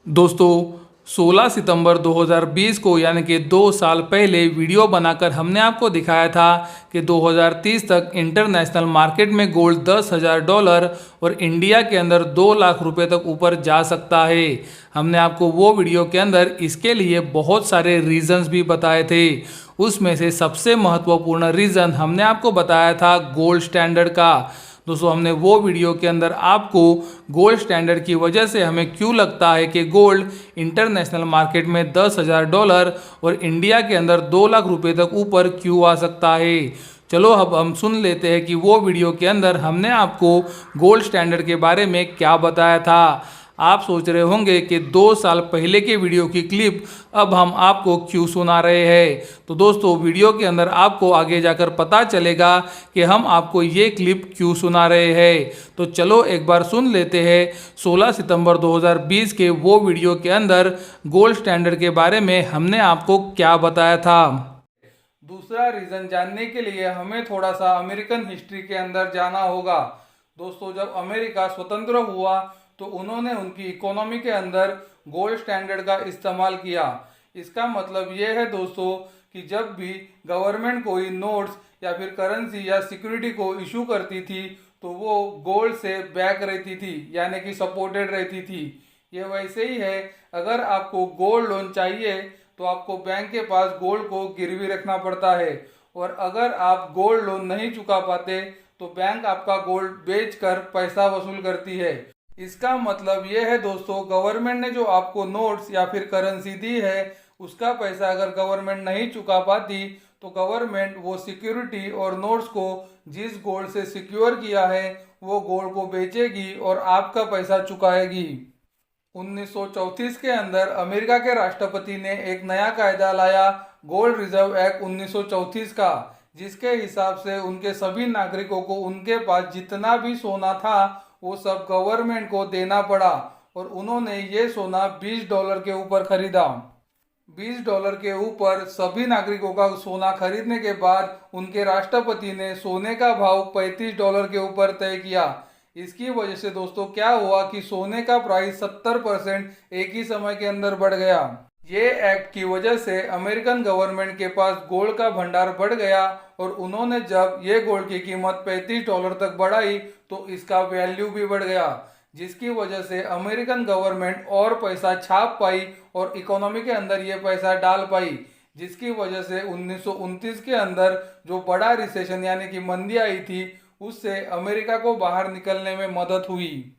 दोस्तों 16 सितंबर 2020 को यानी कि 2 साल पहले वीडियो बनाकर हमने आपको दिखाया था कि 2030 तक इंटरनेशनल मार्केट में गोल्ड $10,000 और इंडिया के अंदर 2 लाख रुपए तक ऊपर जा सकता है। हमने आपको वो वीडियो के अंदर इसके लिए बहुत सारे रीजंस भी बताए थे। उसमें से सबसे महत्वपूर्ण रीज़न हमने आपको बताया था गोल्ड स्टैंडर्ड का। दोस्तों हमने वो वीडियो के अंदर आपको गोल्ड स्टैंडर्ड की वजह से हमें क्यों लगता है कि गोल्ड इंटरनेशनल मार्केट में $10,000 और इंडिया के अंदर 2 लाख रुपए तक ऊपर क्यों आ सकता है। चलो अब हम सुन लेते हैं कि वो वीडियो के अंदर हमने आपको गोल्ड स्टैंडर्ड के बारे में क्या बताया था। आप सोच रहे होंगे कि 2 साल पहले के वीडियो की क्लिप अब हम आपको क्यों सुना रहे हैं। तो दोस्तों वीडियो के अंदर आपको आगे जाकर पता चलेगा कि हम आपको ये क्लिप क्यों सुना रहे हैं। तो चलो एक बार सुन लेते हैं 16 सितंबर 2020 के वो वीडियो के अंदर गोल्ड स्टैंडर्ड के बारे में हमने आपको क्या बताया था। दूसरा रीज़न जानने के लिए हमें थोड़ा सा अमेरिकन हिस्ट्री के अंदर जाना होगा। दोस्तों जब अमेरिका स्वतंत्र हुआ तो उन्होंने उनकी इकोनॉमी के अंदर गोल्ड स्टैंडर्ड का इस्तेमाल किया। इसका मतलब ये है दोस्तों कि जब भी गवर्नमेंट कोई नोट्स या फिर करेंसी या सिक्योरिटी को इशू करती थी तो वो गोल्ड से बैक रहती थी, यानी कि सपोर्टेड रहती थी। ये वैसे ही है, अगर आपको गोल्ड लोन चाहिए तो आपको बैंक के पास गोल्ड को गिरवी रखना पड़ता है, और अगर आप गोल्ड लोन नहीं चुका पाते तो बैंक आपका गोल्ड बेचकर पैसा वसूल करती है। इसका मतलब ये है दोस्तों, गवर्नमेंट ने जो आपको नोट्स या फिर करेंसी दी है उसका पैसा अगर गवर्नमेंट नहीं चुका पाती तो गवर्नमेंट वो सिक्योरिटी और नोट्स को जिस गोल्ड से सिक्योर किया है वो गोल्ड को बेचेगी और आपका पैसा चुकाएगी। 1934 के अंदर अमेरिका के राष्ट्रपति ने एक नया कायदा लाया, गोल्ड रिजर्व एक्ट 1934 का, जिसके हिसाब से उनके सभी नागरिकों को उनके पास जितना भी सोना था वो सब गवर्नमेंट को देना पड़ा, और उन्होंने ये सोना $20 के ऊपर खरीदा। $20 के ऊपर सभी नागरिकों का सोना खरीदने के बाद उनके राष्ट्रपति ने सोने का भाव $35 के ऊपर तय किया। इसकी वजह से दोस्तों क्या हुआ कि सोने का प्राइस 70% एक ही समय के अंदर बढ़ गया। ये एक्ट की वजह से अमेरिकन गवर्नमेंट के पास गोल्ड का भंडार बढ़ गया, और उन्होंने जब ये गोल्ड की कीमत $35 तक बढ़ाई तो इसका वैल्यू भी बढ़ गया, जिसकी वजह से अमेरिकन गवर्नमेंट और पैसा छाप पाई और इकोनॉमी के अंदर ये पैसा डाल पाई, जिसकी वजह से 1929 के अंदर जो बड़ा रिसेशन यानी कि मंदी आई थी उससे अमेरिका को बाहर निकलने में मदद हुई।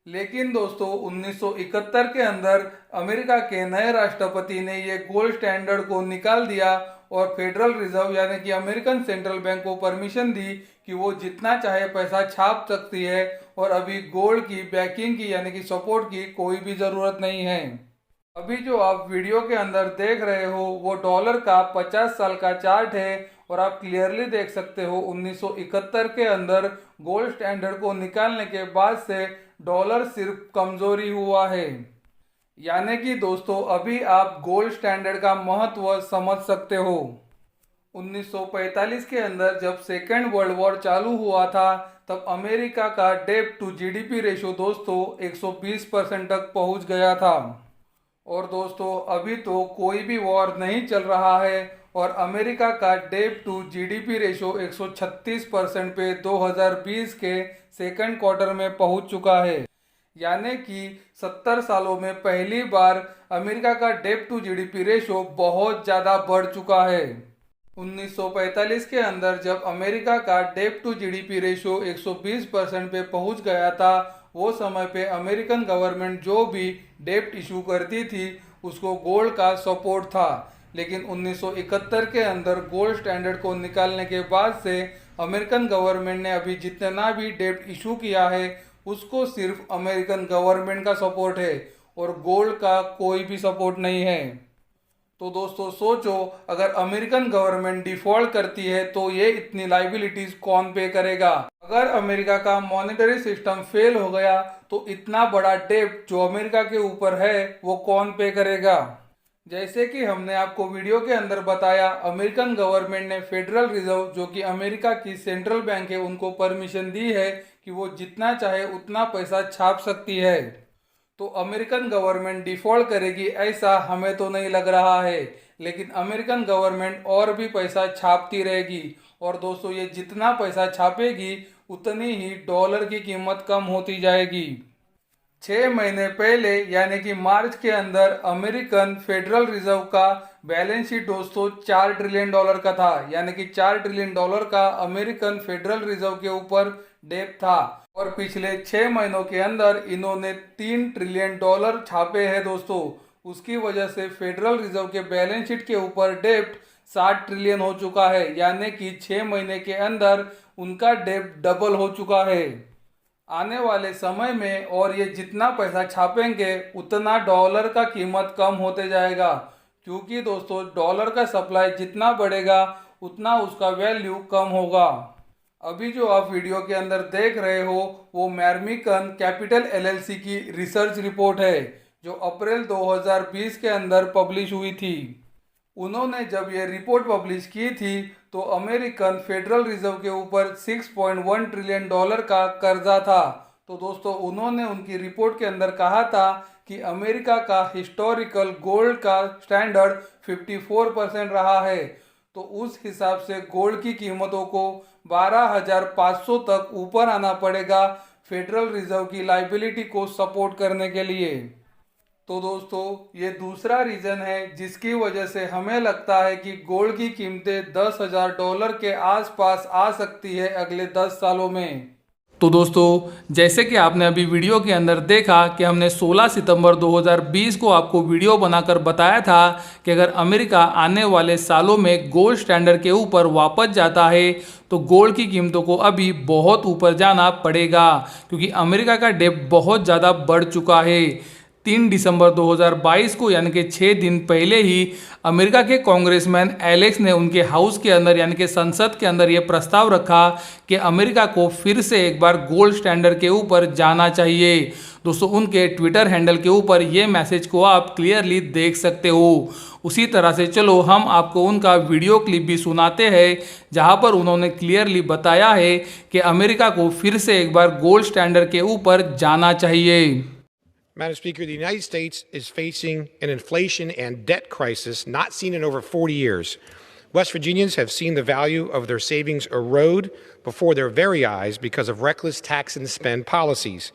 लेकिन दोस्तों 1971 के अंदर अमेरिका के नए राष्ट्रपति ने ये गोल्ड स्टैंडर्ड को निकाल दिया और फेडरल रिजर्व यानी कि अमेरिकन सेंट्रल बैंक को परमिशन दी कि वो जितना चाहे पैसा छाप सकती है, और अभी गोल्ड की बैकिंग की यानी कि सपोर्ट की कोई भी ज़रूरत नहीं है। अभी जो आप वीडियो के अंदर देख रहे हो वो डॉलर का 50 साल का चार्ट है, और आप क्लियरली देख सकते हो 1971 के अंदर गोल्ड स्टैंडर्ड को निकालने के बाद से डॉलर सिर्फ कमजोरी हुआ है। यानी कि दोस्तों अभी आप गोल्ड स्टैंडर्ड का महत्व समझ सकते हो। 1945 के अंदर जब सेकेंड वर्ल्ड वॉर चालू हुआ था तब अमेरिका का डेट टू जीडीपी रेशो दोस्तों 120% तक पहुंच गया था। और दोस्तों अभी तो कोई भी वॉर नहीं चल रहा है और अमेरिका का डेट टू जीडीपी रेशो 136% पे 2020 के सेकंड क्वार्टर में पहुंच चुका है। यानी कि 70 सालों में पहली बार अमेरिका का डेट टू जीडीपी रेशो बहुत ज़्यादा बढ़ चुका है। 1945 के अंदर जब अमेरिका का डेट टू जीडीपी रेशो 120% पे पहुंच गया था, वो समय पे अमेरिकन गवर्नमेंट जो भी डेट इशू करती थी उसको गोल्ड का सपोर्ट था। लेकिन 1971 के अंदर गोल्ड स्टैंडर्ड को निकालने के बाद से अमेरिकन गवर्नमेंट ने अभी जितना भी डेट इशू किया है उसको सिर्फ अमेरिकन गवर्नमेंट का सपोर्ट है और गोल्ड का कोई भी सपोर्ट नहीं है। तो दोस्तों सोचो, अगर अमेरिकन गवर्नमेंट डिफॉल्ट करती है तो ये इतनी लाइबिलिटीज कौन पे करेगा। अगर अमेरिका का मॉनेटरी सिस्टम फेल हो गया तो इतना बड़ा डेट जो अमेरिका के ऊपर है वो कौन पे करेगा। जैसे कि हमने आपको वीडियो के अंदर बताया, अमेरिकन गवर्नमेंट ने फेडरल रिजर्व जो कि अमेरिका की सेंट्रल बैंक है उनको परमिशन दी है कि वो जितना चाहे उतना पैसा छाप सकती है। तो अमेरिकन गवर्नमेंट डिफ़ॉल्ट करेगी ऐसा हमें तो नहीं लग रहा है, लेकिन अमेरिकन गवर्नमेंट और भी पैसा छापती रहेगी। और दोस्तों, ये जितना पैसा छापेगी उतनी ही डॉलर की कीमत कम होती जाएगी। 6 महीने पहले यानी कि मार्च के अंदर अमेरिकन फेडरल रिजर्व का बैलेंस शीट दोस्तों $4 ट्रिलियन का था, यानी कि $4 ट्रिलियन का अमेरिकन फेडरल रिजर्व के ऊपर डेब्ट था। और पिछले 6 महीनों के अंदर इन्होंने $3 ट्रिलियन छापे हैं दोस्तों। उसकी वजह से फेडरल रिजर्व के बैलेंस शीट के ऊपर डेब्ट 60 ट्रिलियन हो चुका है, यानी कि 6 महीने के अंदर उनका डेब्ट डबल हो चुका है। आने वाले समय में और ये जितना पैसा छापेंगे उतना डॉलर का कीमत कम होते जाएगा, क्योंकि दोस्तों डॉलर का सप्लाई जितना बढ़ेगा उतना उसका वैल्यू कम होगा। अभी जो आप वीडियो के अंदर देख रहे हो वो मैरमिकन कैपिटल एलएलसी की रिसर्च रिपोर्ट है, जो अप्रैल 2020 के अंदर पब्लिश हुई थी। उन्होंने जब ये रिपोर्ट पब्लिश की थी तो अमेरिकन फेडरल रिजर्व के ऊपर $6.1 ट्रिलियन का कर्जा था। तो दोस्तों, उन्होंने उनकी रिपोर्ट के अंदर कहा था कि अमेरिका का हिस्टोरिकल गोल्ड का स्टैंडर्ड 54% रहा है। तो उस हिसाब से गोल्ड की कीमतों को 12,500 तक ऊपर आना पड़ेगा फेडरल रिजर्व की लाइबिलिटी को सपोर्ट करने के लिए। तो दोस्तों, ये दूसरा रीज़न है जिसकी वजह से हमें लगता है कि गोल्ड की कीमतें $10,000 के आसपास आ सकती है अगले 10 सालों में। तो दोस्तों, जैसे कि आपने अभी वीडियो के अंदर देखा कि हमने 16 सितंबर 2020 को आपको वीडियो बनाकर बताया था कि अगर अमेरिका आने वाले सालों में गोल्ड स्टैंडर्ड के ऊपर वापस जाता है तो गोल्ड की कीमतों को अभी बहुत ऊपर जाना पड़ेगा, क्योंकि अमेरिका का डेब्ट बहुत ज़्यादा बढ़ चुका है। 3 दिसंबर 2022 को यानी कि 6 दिन पहले ही अमेरिका के कांग्रेसमैन एलेक्स ने उनके हाउस के अंदर यानी कि संसद के अंदर ये प्रस्ताव रखा कि अमेरिका को फिर से एक बार गोल्ड स्टैंडर्ड के ऊपर जाना चाहिए। दोस्तों, उनके ट्विटर हैंडल के ऊपर ये मैसेज को आप क्लियरली देख सकते हो। उसी तरह से चलो हम आपको उनका वीडियो क्लिप भी सुनाते हैं, जहां पर उन्होंने क्लियरली बताया है कि अमेरिका को फिर से एक बार गोल्ड स्टैंडर्ड के ऊपर जाना चाहिए। Madam Speaker, the United States is facing an inflation and debt crisis not seen in over 40 years. West Virginians have seen the value of their savings erode before their very eyes because of reckless tax and spend policies.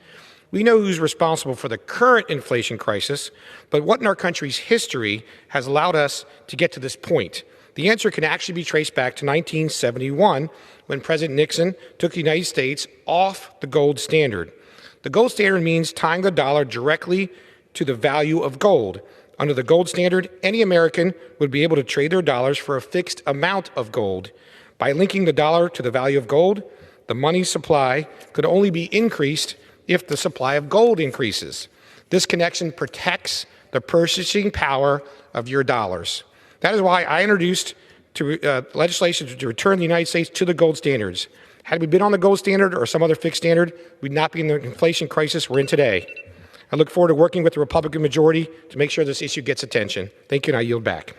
We know who's responsible for the current inflation crisis, but what in our country's history has allowed us to get to this point? The answer can actually be traced back to 1971, when President Nixon took the United States off the gold standard. The gold standard means tying the dollar directly to the value of gold. Under the gold standard, any American would be able to trade their dollars for a fixed amount of gold. By linking the dollar to the value of gold, the money supply could only be increased if the supply of gold increases. This connection protects the purchasing power of your dollars. That is why I introduced legislation to return the United States to the gold standards. Had we been on the gold standard or some other fixed standard, we'd not be in the inflation crisis we're in today. I look forward to working with the Republican majority to make sure this issue gets attention. Thank you, and I yield back.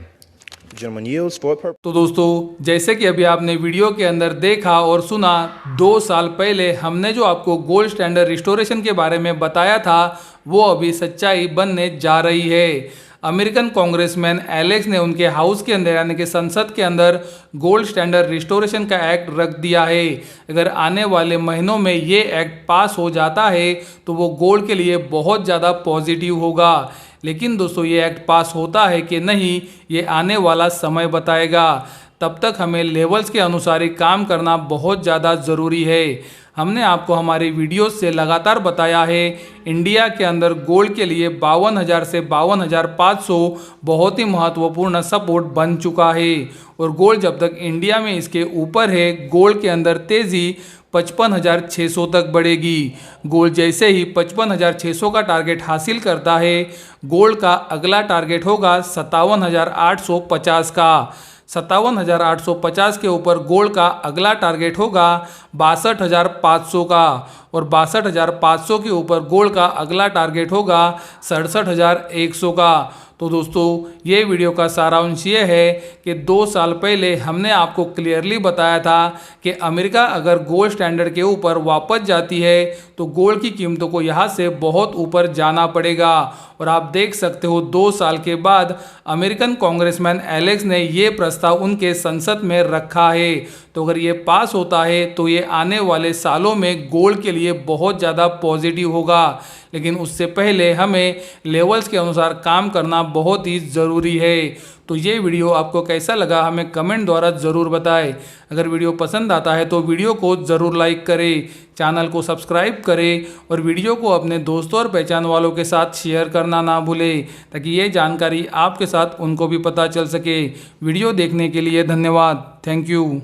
Gentleman yields for purpose. तो दोस्तों, जैसे कि अभी आपने video के अंदर देखा और सुना, 2 साल पहले हमने जो आपको गोल्ड स्टैंडर्ड रिस्टोरेशन के बारे में बताया था वो अभी सच्चाई बनने जा रही है। अमेरिकन कांग्रेसमैन एलेक्स ने उनके हाउस के अंदर यानी कि संसद के अंदर गोल्ड स्टैंडर्ड रिस्टोरेशन का एक्ट रख दिया है। अगर आने वाले महीनों में ये एक्ट पास हो जाता है तो वो गोल्ड के लिए बहुत ज़्यादा पॉजिटिव होगा। लेकिन दोस्तों, ये एक्ट पास होता है कि नहीं, ये आने वाला समय बताएगा। तब तक हमें लेवल्स के अनुसार ही काम करना बहुत ज़्यादा ज़रूरी है। हमने आपको हमारे वीडियोस से लगातार बताया है, इंडिया के अंदर गोल्ड के लिए 52,000 से 52,500 बहुत ही महत्वपूर्ण सपोर्ट बन चुका है। और गोल्ड जब तक इंडिया में इसके ऊपर है, गोल्ड के अंदर तेज़ी 55,600 तक बढ़ेगी। गोल्ड जैसे ही 55,600 का टारगेट हासिल करता है, गोल्ड का अगला टारगेट होगा 57,850 का। 57,850 के ऊपर गोल्ड का अगला टारगेट होगा 62,500 का। और 62,500 के ऊपर गोल्ड का अगला टारगेट होगा 67,100 का। तो दोस्तों ये वीडियो का सारांश ये है कि 2 साल पहले हमने आपको क्लियरली बताया था कि अमेरिका अगर गोल्ड स्टैंडर्ड के ऊपर वापस जाती है तो गोल्ड की कीमतों को यहाँ से बहुत ऊपर जाना पड़ेगा। और आप देख सकते हो 2 साल के बाद अमेरिकन कांग्रेसमैन एलेक्स ने ये प्रस्ताव उनके संसद में रखा है। तो अगर ये पास होता है तो ये आने वाले सालों में गोल्ड के लिए बहुत ज़्यादा पॉजिटिव होगा, लेकिन उससे पहले हमें लेवल्स के अनुसार काम करना बहुत ही ज़रूरी है। तो ये वीडियो आपको कैसा लगा हमें कमेंट द्वारा ज़रूर बताएं। अगर वीडियो पसंद आता है तो वीडियो को ज़रूर लाइक करें, चैनल को सब्सक्राइब करें और वीडियो को अपने दोस्तों और पहचान वालों के साथ शेयर करना ना भूलें, ताकि ये जानकारी आपके साथ उनको भी पता चल सके। वीडियो देखने के लिए धन्यवाद। Thank you.